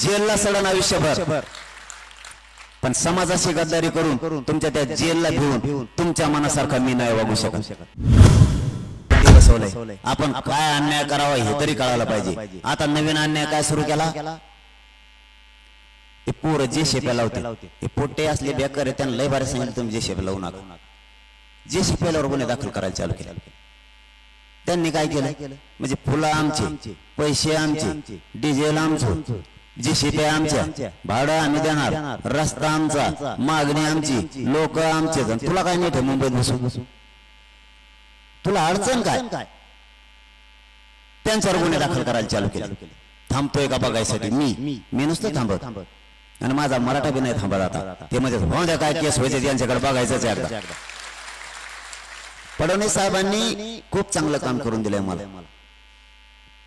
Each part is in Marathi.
जेलला सडन आयुष्यभर, पण समाजाशी गद्दारी करून तुमच्या त्या जेलला घेऊन तुमच्या मनासारखा मी नाही वागू शकत. आपण काय अन्याय करावा हे तरी कळायला पाहिजे. आता नवीन अन्याय काय सुरू केला, ते पोर जे शेप्याला होते ते पोटे असले बेकार त्यांना लय बारे सांगितलं तुम्ही जे शेप लावू नका. जे शेप्यालावर गुन्हे दाखल करायला चालू केले. त्यांनी काय केलं म्हणजे फुलं आमचे, पैसे आमचे, डिझेल आमचं, जे शेप्या आमच्या, भाडं आम्ही देणार, रस्ता आमचा, मागणी आमची, लोक आमचे. तुला काय नाही मुंबईत बसून तुला अडचण काय, त्यांच्यावर गुन्हे दाखल करायला चालू केले. थांबतोय का बघायसाठी मी नुसतं थांबत, आणि माझा मराठा बी नाही थांबत. आता ते म्हणजे हो द्या काय केस व्हायचे त्यांच्याकडे बघायचंच एकदा. फडणवीस साहेबांनी खूप चांगलं काम करून दिलंय मला.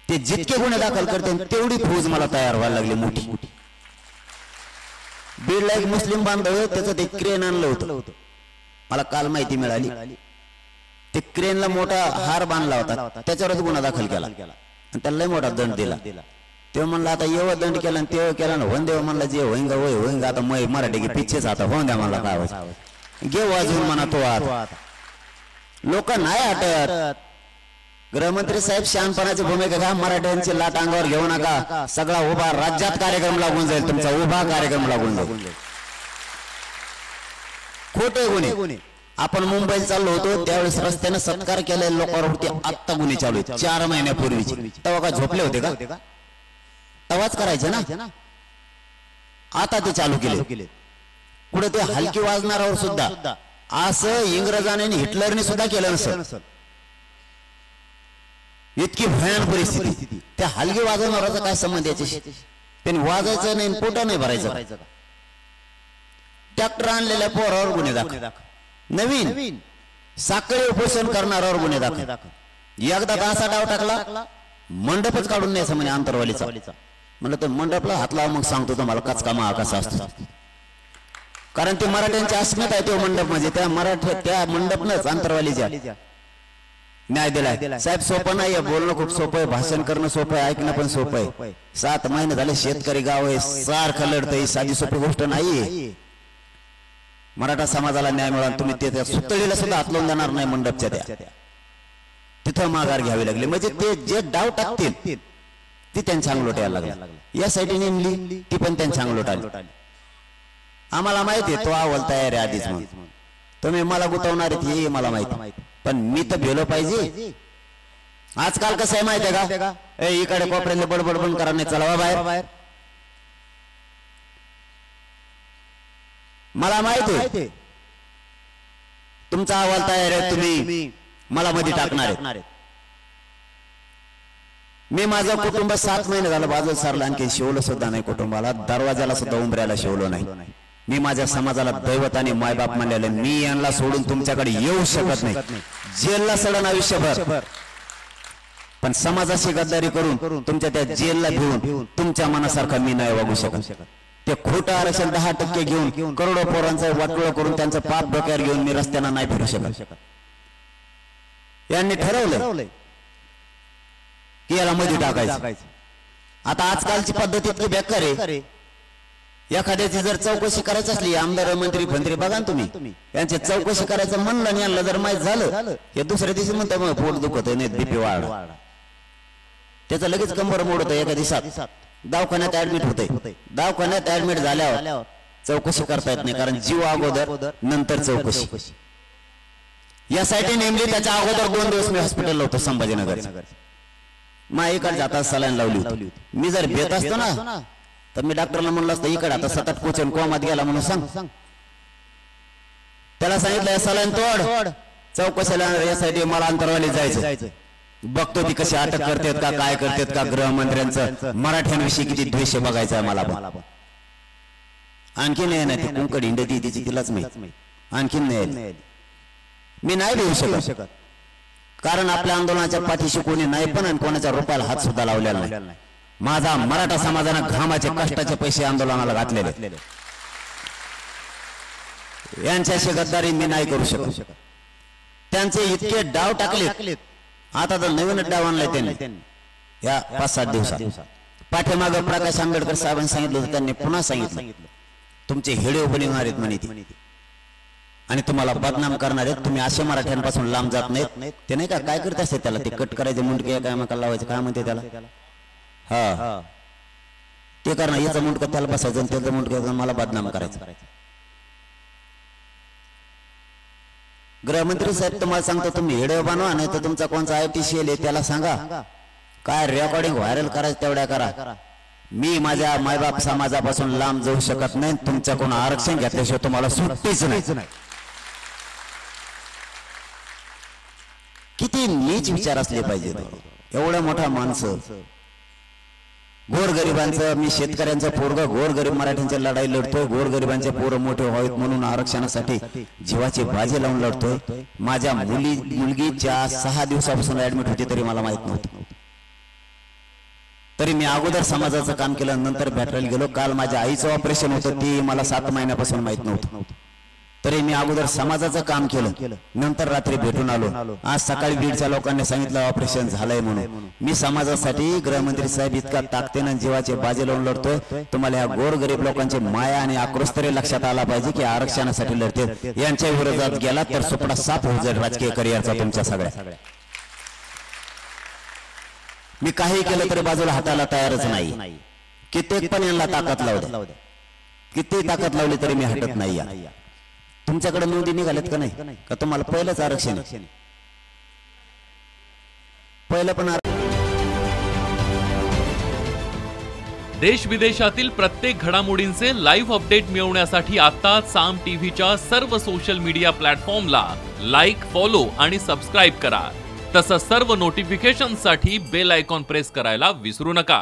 ते जितके गुन्हे दाखल करते तेवढी फौज मला तयार व्हायला लागली मोठी. बीडला एक मुस्लिम बांधव त्याचं ते क्रेन आणलं होतं, मला काल माहिती मिळाली. ते क्रेनला मोठा हार बांधला होता, त्याच्यावरच गुन्हा दाखल केला आणि त्याला लय मोठा दंड दिला. तेव्हा म्हणलं आता एवढा दंड केला आणि तेव्हा केला ना होऊन देव म्हणला जे होईंगा होय होईंगा. आता मराठी पिच्छेच आता होऊन द्या मला काय घे वाजवून म्हणा तो. आता लोक नाही हटत. गृहमंत्री साहेब शहाणपणाची भूमिका घ्या. मराठ्यांची लाट अंगावर घेऊ नका. सगळा उभा राज्यात कार्यक्रम लागून जाईल, तुमचा उभा कार्यक्रम लागून जाईल. खोटे गुन्हे आपण मुंबईत चाललो होतो त्यावेळेस रस्त्याने सत्कार केलेल्या लोकांवरती आत्ता गुन्हे चालू आहेत 4 महिन्यापूर्वीचे. तेव्हा काय झोपले होते का, तेव्हाच करायचे ना. आता ते चालू केले. कुठे ते हलकी वाजणाऱ्यावर सुद्धा असं इंग्रजांनी हिटलरने सुद्धा केलं नसेल. इतकी भयानक परिस्थिती. त्या हलकी वाजवणाऱ्याचा काय संबंध याच्याशी, त्यांनी वाजायचं नाही पोटा नाही भरायचं. ट्रॅक्टर आणलेल्या पोरावर गुन्हे दाखल, नवीन साखळी उपोषण करणाऱ्यावर गुन्हे दाखल. एकदा असा डाव टाकला मंडपच काढून न्यायचा म्हणे आंतरवालीचा. म्हणलं तर मंडपला हात लावा मग सांगतो तुम्हाला कचका महा कसा असतो. कारण ते मराठ्यांची अस्मिता आहे तो मंडप, म्हणजे त्या मंडपनंच आंतरवालीच्या न्याय दिलाय. साहेब सोपं नाहीये, बोलणं खूप सोपं आहे, भाषण करणं सोपं आहे, ऐकणं पण सोपं आहे. 7 महिने झाले शेतकरी गाव आहे, सारखं लढतंय, साधी सोपी गोष्ट नाहीये. मराठा समाजाला न्याय मिळाला, तुम्ही ते सुतळीला सुद्धा हात लावून देणार नाही मंडपच्या त्या, तिथं माघार घ्यावी लागली. म्हणजे ते जे डाव टाकतील ती त्यांच्या अंगलोट यायला लागली. या साईडने नेमली ती पण त्यांच्या अंगलोट आली. आम्हाला माहिती आहे तो अहवाल तयार आहे आधीच, म्हणून तुम्ही मला गुतवणार हे मला माहिती, पण मी तर भेलो पाहिजे. आजकाल कसं आहे माहिती आहे का, इकडे कोपऱ्यातले बडबड बंद करा नाही, चला बाहेर. मला माहिती आहे तुमचा अहवाल तयार आहे, तुम्ही मला मध्ये टाकणार आहे. मी माझं कुटुंब 7 महिने झालं बाजूला सारलं, आणखी शिवलं सुद्धा नाही कुटुंबाला, दरवाजाला सुद्धा उंबऱ्याला शिवलं नाही. मी माझ्या समाजाला दैवत आणि मायबाप मानलेले, मी यांना सोडून तुमच्याकडे येऊ शकत नाही. जेलला सडन आयुष्यभर, पण समाजाशी गद्दारी करून तुमच्या त्या जेलला घेऊन तुमच्या मनासारखा मी नाही वागू शकत. ते खोटं आरक्षण 10% घेऊन करोडो पोरांचं वाटोळं करून त्यांचं पाप डोक्यावर घेऊन मी रस्त्यानं नाही फिरू शकत. यांनी ठरवलं की याला मध्ये टाकायचं. आता आजकालची पद्धत इतकी बेकार आहे, एखाद्याची जर चौकशी करायची असली, आमदार मंत्री फंत्री बघा तुम्ही, यांची चौकशी करायचं म्हणलं आणि यांना जर माहीत झालं हे दुसऱ्या दिवशी म्हणतं मग पोट दुखत नाही, बीपी वाढ, त्याचं लगेच कंबर मोडतं. एका दिवसात दवाखान्यात ऍडमिट होते. दवाखान्यात ऍडमिट झाल्यावर चौकशी करता येत नाही, कारण जीव अगोदर नंतर चौकशी. यासाठी नेमली त्याच्या अगोदर 2 दिवस मी हॉस्पिटलला होतो संभाजीनगर. माझ्याकडे जाता सलाईन लावली होती. मी जर भेट असतो ना तर मी डॉक्टरला म्हणलं असतं इकडे आता 7-8 कोचन कोमात गेला म्हणून सांग. त्याला सांगितलं सलाईन तोड, चौकशीला यासाठी मला अंतरवाली जायचं. बघतो ती कशी अटक करतात का, काय करतात का. गृहमंत्र्यांचं मराठ्यांविषयी किती द्वेष बघायचा आहे मला पण. आणखीन नाही ती कुंकड हिंडती तिची तिलाच माहिती, आणखीन नाही. मी नाही देऊ शकत, कारण आपल्या आंदोलनाच्या पाठीशी कोणी नाही पण आणि कोणाच्या रुपयाला हात सुद्धा लावलेला नाही. माझा मराठा समाजानं घामाचे कष्टाचे पैसे आंदोलनाला घातलेले, यांच्याशी गद्दारी मी नाही करू शकत. त्यांचे इतके डाव टाकले. आता तर नवीन डाव आणलाय त्यांनी या 5-7 दिवसात. पाठीमागं प्रकाश आंबेडकर साहेबांनी सांगितलं होतं, त्यांनी पुन्हा सांगितलं तुमचे हेडे बनवणार आहेत म्हणे ते, आणि तुम्हाला बदनाम करणार आहेत, तुम्ही असे मराठ्यांपासून लांब जात नाहीत. ते नाही का काय करत असते त्याला, ते कट करायचे मुंडके काय मका लावायचे काय म्हणते त्याला, हा ते करणं, याचं मुंडकं त्याला बसायचं आणि त्याचं मुंडकं मला बदनाम करायचं. गृहमंत्री साहेब तुम्हाला सांगतो, तुम्ही व्हिडिओ बनवा, नाही तर तुमचा कोणता ITCL आहे त्याला सांगा, काय रेकॉर्डिंग व्हायरल करायचं तेवढ्या करा. मी माझ्या मायबाप समाजापासून लांब जाऊ शकत नाही, तुमच्याकडून आरक्षण घेतल्याशिवाय तुम्हाला सुट्टीच नाही. किती नीच विचार असले पाहिजे. एवढा मोठा माणसं, गोरगरिबांचं, मी शेतकऱ्यांचं पोरग गोरगरीब मराठ्यांची लढाई लढतोय, गोरगरिबांचे पोरं मोठे व्हावेत म्हणून आरक्षणासाठी जीवाची बाजी लावून लढतोय. माझ्या मुलगीच्या 6 दिवसापासून ऍडमिट होती तरी मला माहित नव्हतं. तरी मी अगोदर समाजाचं काम केलं, नंतर भेटायला गेलो. काल माझ्या आईचं ऑपरेशन होतं, ती मला 7 महिन्यापासून माहित नव्हतं. तरी मी अगोदर समाजाचं काम केलं, नंतर रात्री भेटून आलो. आज सकाळी बीडच्या लोकांनी सांगितलं ऑपरेशन झालंय म्हणून. मी समाजासाठी गृहमंत्री साहेब इतका ताकदीनं जीवाचे बाजी लावून लढतोय. तुम्हाला या गोरगरीब लोकांची माया आणि आक्रोश तरी लक्षात आला पाहिजे की आरक्षणासाठी लढते. यांच्या विरोधात गेला तर सुपडा साफ होऊ जाईल राजकीय करिअरचा तुमच्या सगळ्या. मी काही केलं तरी बाजूला हाताला तयारच नाही. कित्येक पण यांना ताकद लावू, किती ताकद लावली तरी मी हटत नाही. तुमच्याकडे नोंदी निघाल्यात का नाही, का तुम्हाला पहिलंच आरक्षण आहे? पहिलं पण देश विदेशातील प्रत्येक घडामोडींचे लाईव्ह अपडेट मिळवण्यासाठी आता साम टीव्हीच्या सर्व सोशल मीडिया प्लॅटफॉर्मला लाईक, फॉलो आणि सबस्क्राईब करा. तसंच सर्व नोटिफिकेशनसाठी बेल आयकॉन प्रेस करायला विसरू नका.